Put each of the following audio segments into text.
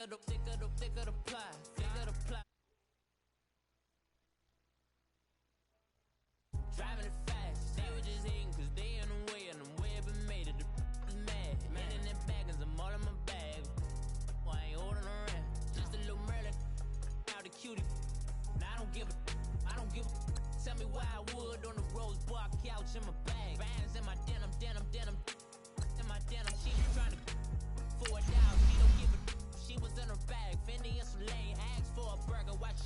Driving it fast, they were just hating cause they in the way and the way I've been made it. The mad, man in that bag cause I'm all in my bag. Well, I ain't holding around, just a little Merlin, out the cutie. Now I don't give a. Tell me why I would on the rose bar couch in my bag. Bands in my denim. In my denim, she was trying to for it down. She don't give a. She was in her bag, Fendi and some lane. Asked for a burger, watch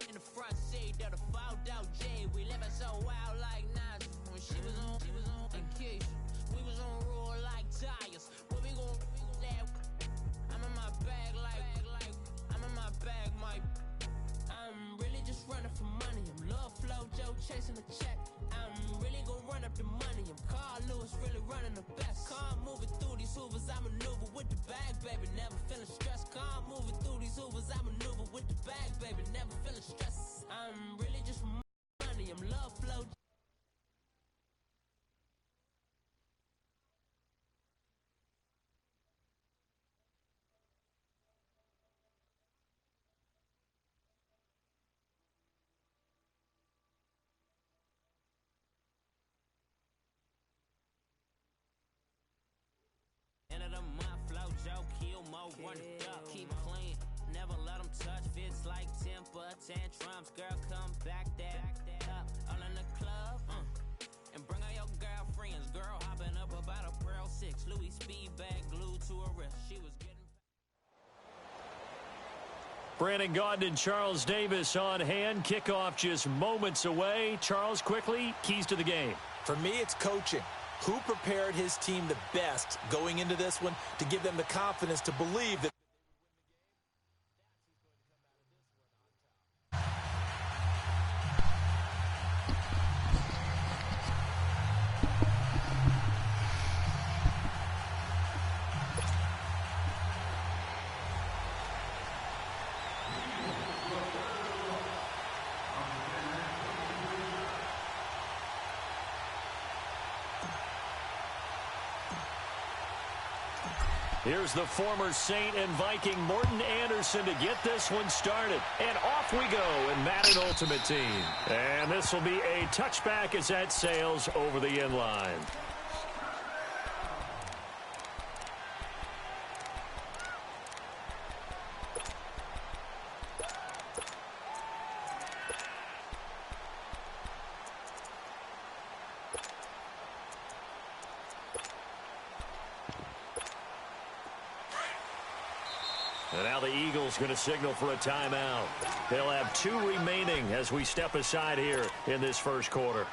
in the front seat of the fouled out J. We living so wild like Nas. When she was on vacation, we was on roll like tires. Where we gon' that? I'm in my bag like I'm in my bag, Mike. I'm really just running for money. I'm Love Flow Joe chasing the check. I'm really gon' run up the money. I'm Carl Lewis really running the best. Calm moving through these hoovers, I maneuver with the bag, baby. Never feeling stressed. Calm moving through these hoovers, I maneuver with the bag, baby. Never feeling stressed. I'm really just money. I'm Love Flow. Run it up, keep clean, never let them touch. Fits like temper tantrums. Girl, come back that up. All in the club, and bring all your girlfriends. Girl, hopping up about a Pearl 6 Louis speed bag glued to her wrist. She was getting. Brandon Gaudin and Charles Davis on hand. Kickoff just moments away. Charles, quickly, keys to the game. For me, it's coaching. Who prepared his team the best going into this one to give them the confidence to believe that Here's the former Saint and Viking Morten Andersen to get this one started. And off we go in Madden Ultimate Team. And this will be a touchback as that sails over the end line. And now the Eagles going to signal for a timeout. They'll have 2 remaining as we step aside here in this first quarter.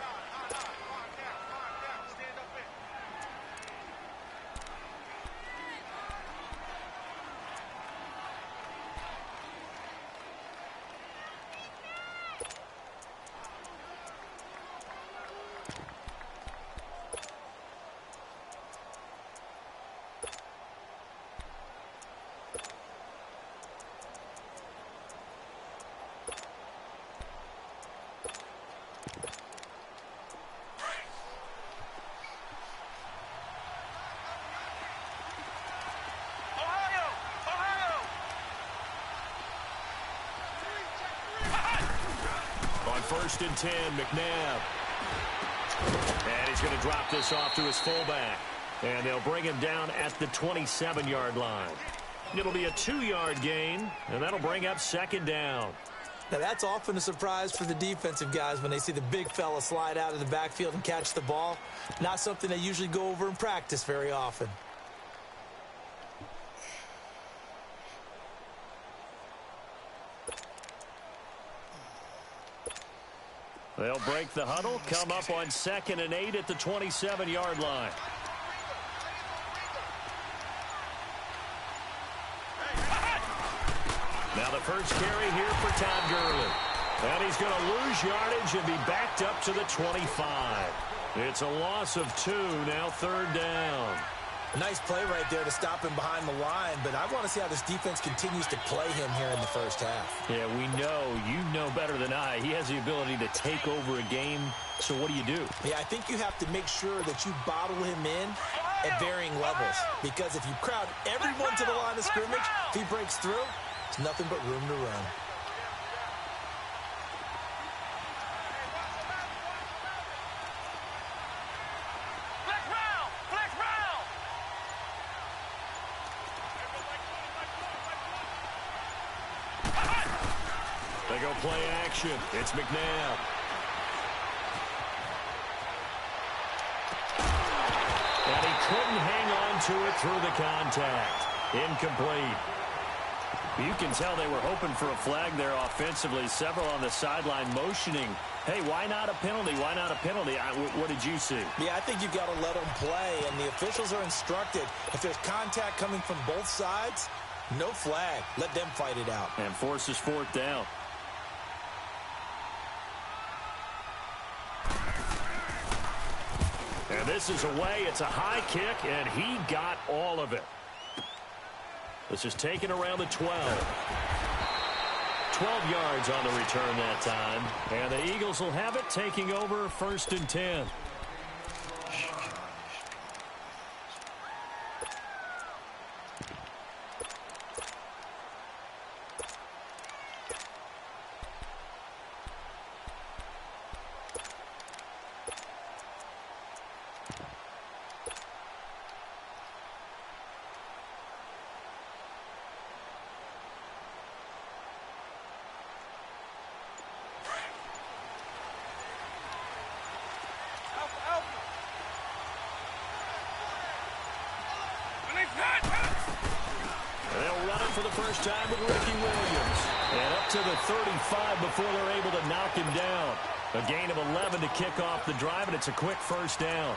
First and 10, McNabb. And he's going to drop this off to his fullback. And they'll bring him down at the 27-yard line. It'll be a 2-yard gain, and that'll bring up second down. Now, that's often a surprise for the defensive guys when they see the big fella slide out of the backfield and catch the ball. Not something they usually go over in practice very often. They'll break the huddle, come up on 2nd and 8 at the 27-yard line. Now the first carry here for Todd Gurley. And he's going to lose yardage and be backed up to the 25. It's a loss of 2, now 3rd down. A nice play right there to stop him behind the line, but I want to see how this defense continues to play him here in the first half. Yeah, we know. You know better than I. He has the ability to take over a game, so what do you do? Yeah, I think you have to make sure that you bottle him in at varying levels. Because if you crowd everyone to the line of scrimmage, if he breaks through, there's nothing but room to run. They go play action. It's McNabb. And he couldn't hang on to it through the contact. Incomplete. You can tell they were hoping for a flag there offensively. Several on the sideline motioning. Hey, why not a penalty? Why not a penalty? What did you see? Yeah, I think you've got to let them play, and the officials are instructed. If there's contact coming from both sides, no flag. Let them fight it out. And forces fourth down. And this is away. It's a high kick, and he got all of it. This is taken around the 12. 12 yards on the return that time. And the Eagles will have it, taking over 1st and 10. They'll run it for the first time with Ricky Williams. And up to the 35 before they're able to knock him down. A gain of 11 to kick off the drive, and it's a quick first down.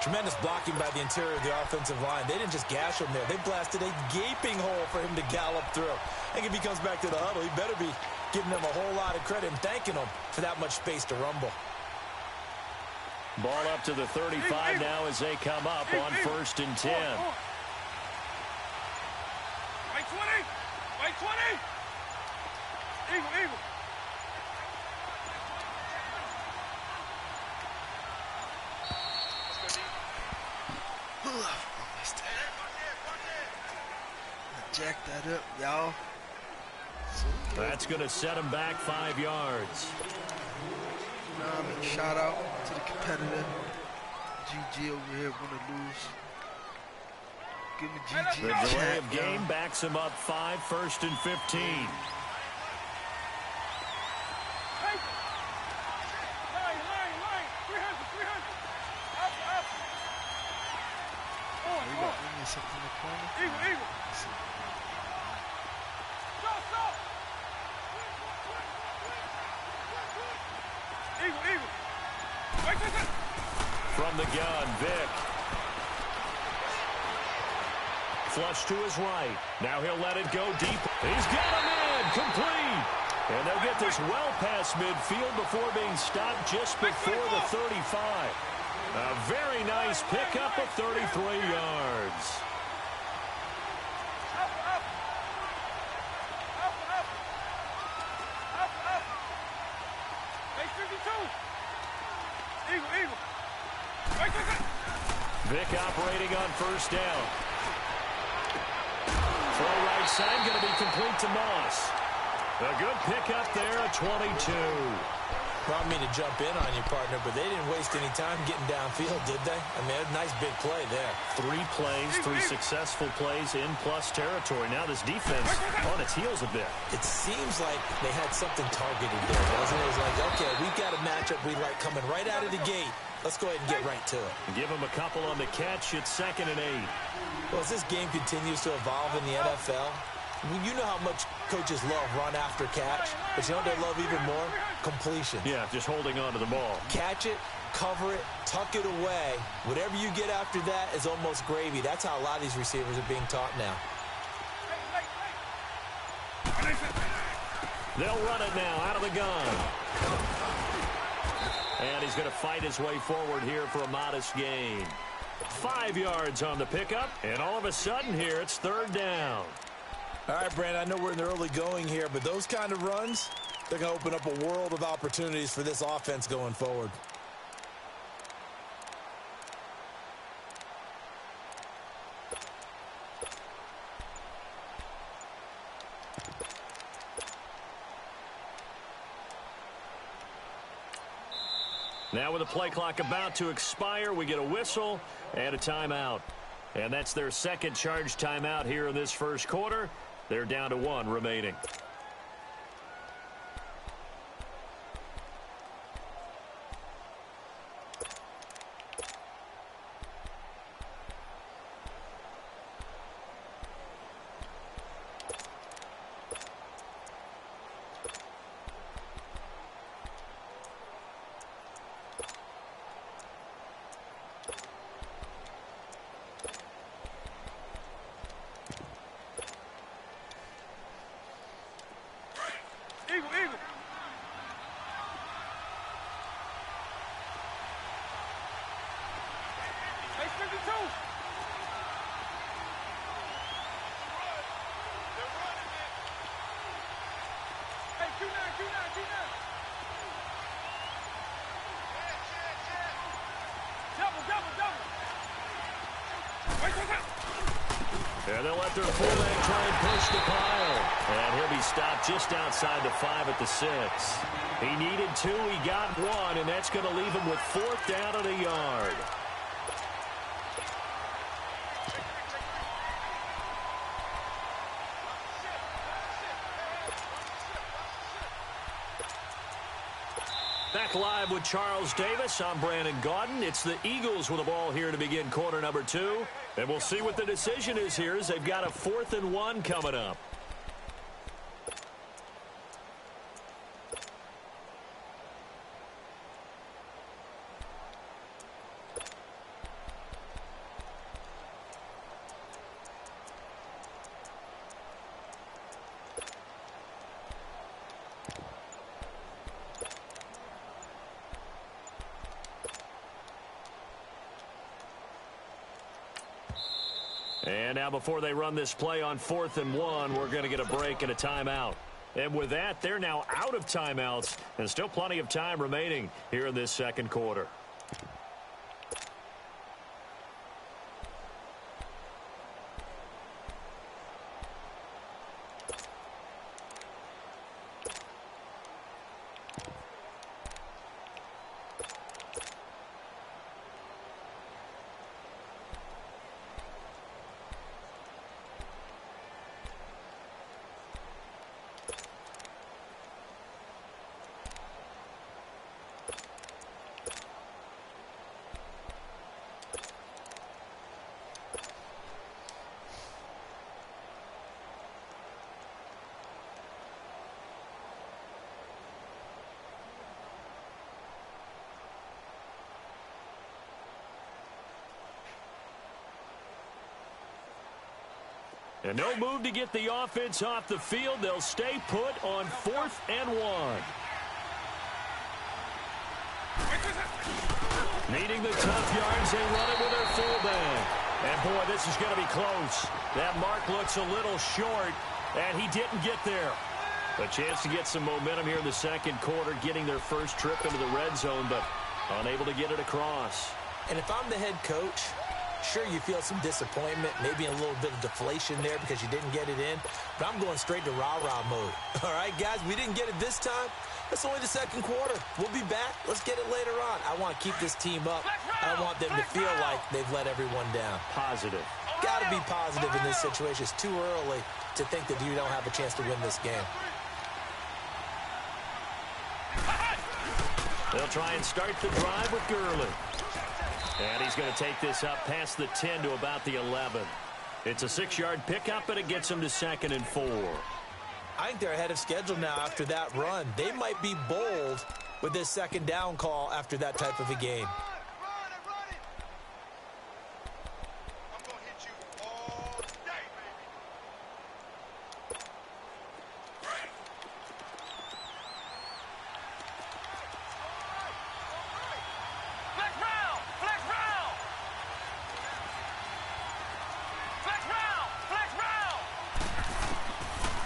Tremendous blocking by the interior of the offensive line. They didn't just gash him there. They blasted a gaping hole for him to gallop through. I think if he comes back to the huddle, he better be giving them a whole lot of credit and thanking them for that much space to rumble. Ball up to the 35 now as they come up on 1st and 10. Right 20! Right 20! Eagle, eagle. Jack that up, y'all. That's going to set him back 5 yards. Shout out to the competitor. GG over here, win or lose. Give me GG. The delay of game backs him up 5, 1st and 15. Something in the corner. Eagle, eagle. Stop, stop. Eagle, eagle. Right, right, right. From the gun, Vic. Flush to his right. Now he'll let it go deep. He's got him in. Complete. And they'll get this well past midfield before being stopped just before the 35. A very nice pickup of 33 yards. Vic operating on 1st down. Throw right side, going to be complete to Moss. A good pickup there, a 22. I don't mean to jump in on you, partner, but they didn't waste any time getting downfield, did they? I mean, a nice big play there. 3 plays, 3 successful plays in plus territory. Now this defense on its heels a bit. It seems like they had something targeted there, doesn't it? It was like, okay, we've got a matchup we like coming right out of the gate. Let's go ahead and get right to it. Give him a couple on the catch. It's 2nd and 8. Well, as this game continues to evolve in the NFL, I mean, you know how much coaches love run after catch, but you know what they love even more? Completion. Yeah, just holding on to the ball. Catch it, cover it, tuck it away. Whatever you get after that is almost gravy. That's how a lot of these receivers are being taught now. They'll run it now out of the gun. And he's going to fight his way forward here for a modest gain. 5 yards on the pickup, and all of a sudden here it's 3rd down. All right, Brandon, I know we're in the early going here, but those kind of runs, they're going to open up a world of opportunities for this offense going forward. Now with the play clock about to expire, we get a whistle and a timeout. And that's their second charge timeout here in this first quarter. They're down to 1 remaining. Eagle, eagle. Hey, 52. Hey, Q9. Double. Wait. And they'll let their fullback try and push the pile. And he'll be stopped just outside the 5 at the 6. He needed 2, he got 1, and that's going to leave him with 4th down and a yard. Back live with Charles Davis. I'm Brandon Gaudin. It's the Eagles with the ball here to begin quarter number 2. And we'll see what the decision is here as they've got a 4th and 1 coming up. And now before they run this play on 4th and 1, we're going to get a break and a timeout. And with that, they're now out of timeouts and still plenty of time remaining here in this second quarter. And no move to get the offense off the field. They'll stay put on 4th and 1. Needing the tough yards, they run it with their fullback. And, boy, this is going to be close. That mark looks a little short, and he didn't get there. A chance to get some momentum here in the second quarter, getting their first trip into the red zone, but unable to get it across. And if I'm the head coach, sure, you feel some disappointment, maybe a little bit of deflation there because you didn't get it in. But I'm going straight to rah-rah mode. All right, guys, we didn't get it this time. That's only the second quarter. We'll be back. Let's get it later on. I want to keep this team up. I don't want them to feel like they've let everyone down. Positive. Got to be positive in this situation. It's too early to think that you don't have a chance to win this game. They'll try and start the drive with Gurley. And he's going to take this up past the 10 to about the 11. It's a 6-yard pickup, and it gets him to 2nd and 4. I think they're ahead of schedule now after that run. They might be bold with this second down call after that type of a game.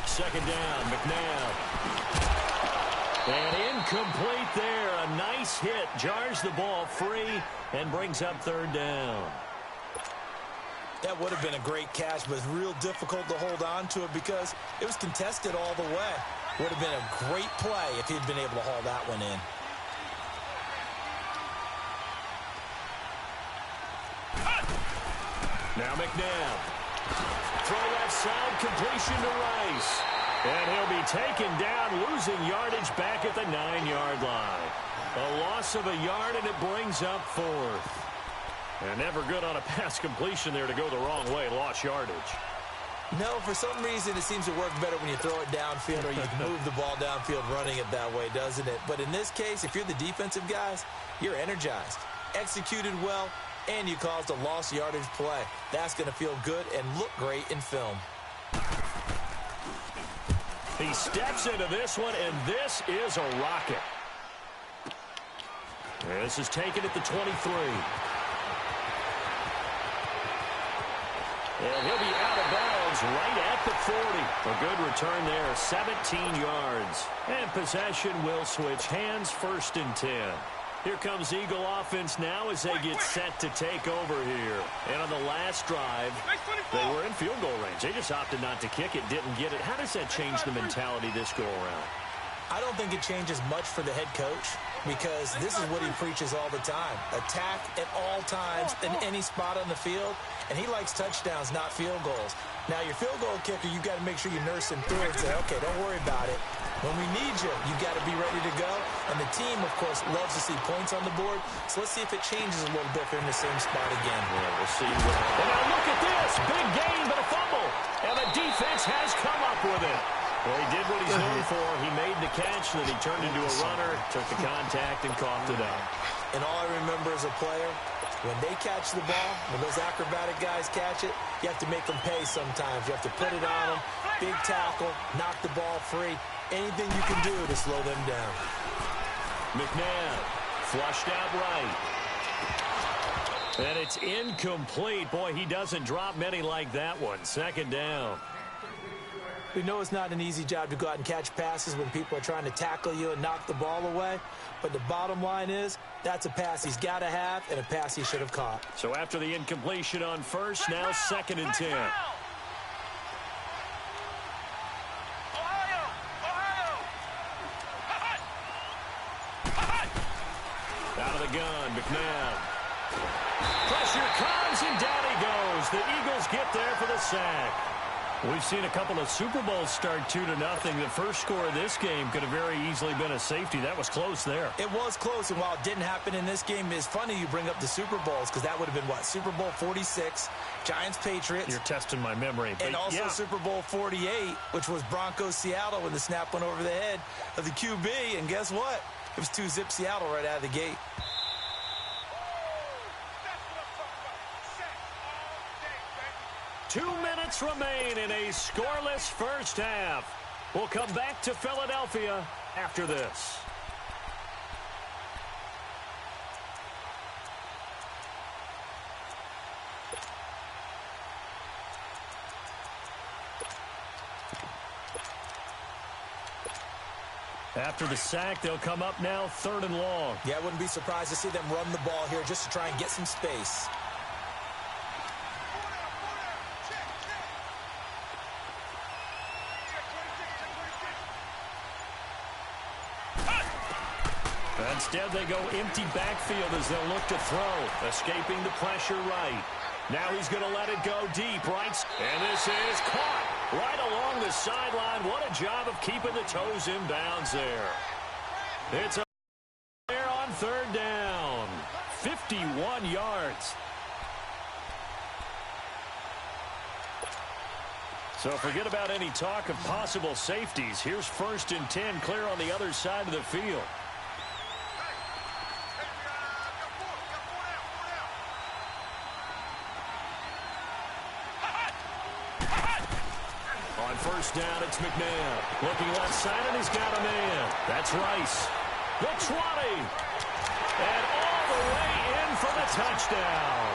Second down, McNabb. And incomplete there. A nice hit. Jars the ball free and brings up 3rd down. That would have been a great catch, but it's real difficult to hold on to it because it was contested all the way. Would have been a great play if he'd been able to haul that one in. Now McNabb. Throw left side, completion to Rice. And he'll be taken down, losing yardage back at the 9-yard line. A loss of a yard, and it brings up 4th. And never good on a pass completion there to go the wrong way. Lost yardage. No, for some reason it seems to work better when you throw it downfield or you can move the ball downfield running it that way, doesn't it? But in this case, if you're the defensive guys, you're energized, executed well, and you caused a lost yardage play. That's going to feel good and look great in film. He steps into this one, and this is a rocket. This is taken at the 23. And he'll be out of bounds right at the 40. A good return there, 17 yards. And possession will switch hands, 1st and 10. Here comes Eagle offense now as they get set to take over here. And on the last drive, they were in field goal range. They just opted not to kick it, didn't get it. How does that change the mentality this go around? I don't think it changes much for the head coach because this is what he preaches all the time. Attack at all times in any spot on the field, and he likes touchdowns, not field goals. Now, your field goal kicker, you got to make sure you nurse him through and say, okay, don't worry about it. When we need you, you got to be ready to go. And the team, of course, loves to see points on the board. So let's see if it changes a little bit if they're in the same spot again. Yeah, we'll see. And now look at this. Big gain, but a fumble. And the defense has come up with it. Well, he did what he's known for. He made the catch, then he turned into a runner, took the contact, and coughed it up. And all I remember as a player, when they catch the ball, when those acrobatic guys catch it, you have to make them pay sometimes. You have to put it on them, big tackle, knock the ball free. Anything you can do to slow them down. McNabb flushed out right. And it's incomplete. Boy, he doesn't drop many like that one. 2nd down. We know it's not an easy job to go out and catch passes when people are trying to tackle you and knock the ball away. But the bottom line is, that's a pass he's got to have and a pass he should have caught. So after the incompletion on 1st, now 2nd and 10. Out of the gun, McNabb. Pressure comes, and down he goes. The Eagles get there for the sack. We've seen a couple of Super Bowls start 2-0. The first score of this game could have very easily been a safety. That was close there. It was close, and while it didn't happen in this game, it's funny you bring up the Super Bowls because that would have been, what, Super Bowl 46, Giants-Patriots. You're testing my memory. And also Super Bowl 48, which was Broncos-Seattle when the snap went over the head of the QB. And guess what? It was 2-zip Seattle right out of the gate. 2 minutes remain in a scoreless first half. We'll come back to Philadelphia after this. After the sack, they'll come up now 3rd and long. Yeah, I wouldn't be surprised to see them run the ball here just to try and get some space. Instead, they go empty backfield as they'll look to throw. Escaping the pressure right. Now he's going to let it go deep, right? And this is caught right along the sideline. What a job of keeping the toes in bounds there. It's a there on 3rd down. 51 yards. So forget about any talk of possible safeties. Here's 1st and 10 clear on the other side of the field. On 1st down, it's McNabb. Looking left side, and he's got a man. That's Rice. The 20. And all the way in for the touchdown.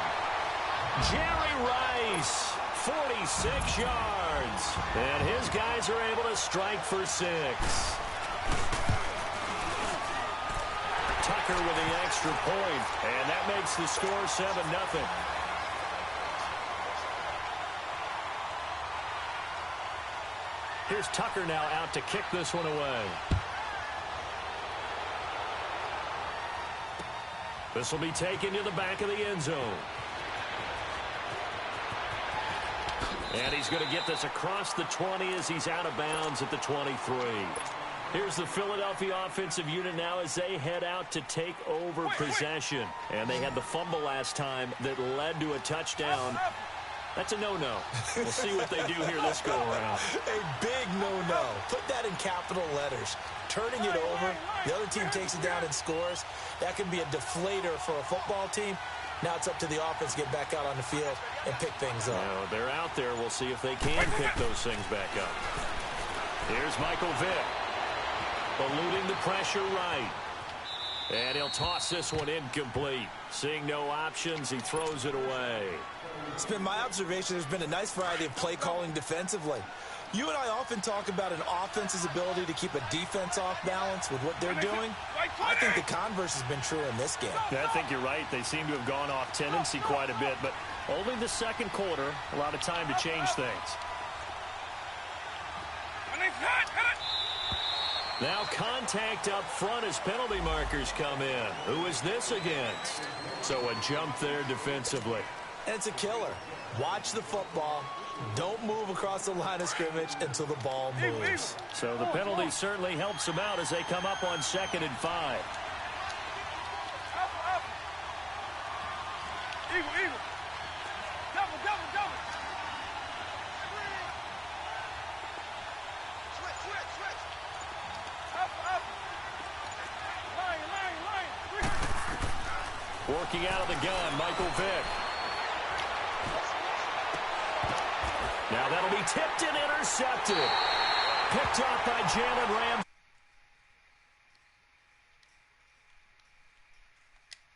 Jerry Rice, 46 yards. And his guys are able to strike for 6. Tucker with the extra point. And that makes the score 7-0. Here's Tucker now out to kick this one away. This will be taken to the back of the end zone. And he's going to get this across the 20 as he's out of bounds at the 23. Here's the Philadelphia offensive unit now as they head out to take over possession. And they had the fumble last time that led to a touchdown. That's a no-no. We'll see what they do here this go-around. A big no-no. Put that in capital letters. Turning it over, the other team takes it down and scores. That can be a deflator for a football team. Now it's up to the offense to get back out on the field and pick things up. Well, they're out there. We'll see if they can pick those things back up. Here's Michael Vick. Eluding the pressure right. And he'll toss this one incomplete. Seeing no options, he throws it away. It's been my observation there's been a nice variety of play calling defensively. You and I often talk about an offense's ability to keep a defense off balance with what they're doing. I think the converse has been true in this game. I think you're right. They seem to have gone off tendency quite a bit, but only the second quarter, a lot of time to change things. Now contact up front as penalty markers come in. Who is this against? So a jump there defensively. And it's a killer. Watch the football. Don't move across the line of scrimmage until the ball moves. So the penalty certainly helps them out as they come up on 2nd and 5. Eagle, eagle. Double, double, double. Switch, switch, switch. Up, up. Line, line, line. Working out of the gun, Michael Vick. Now that'll be tipped and intercepted. Picked off by Jalen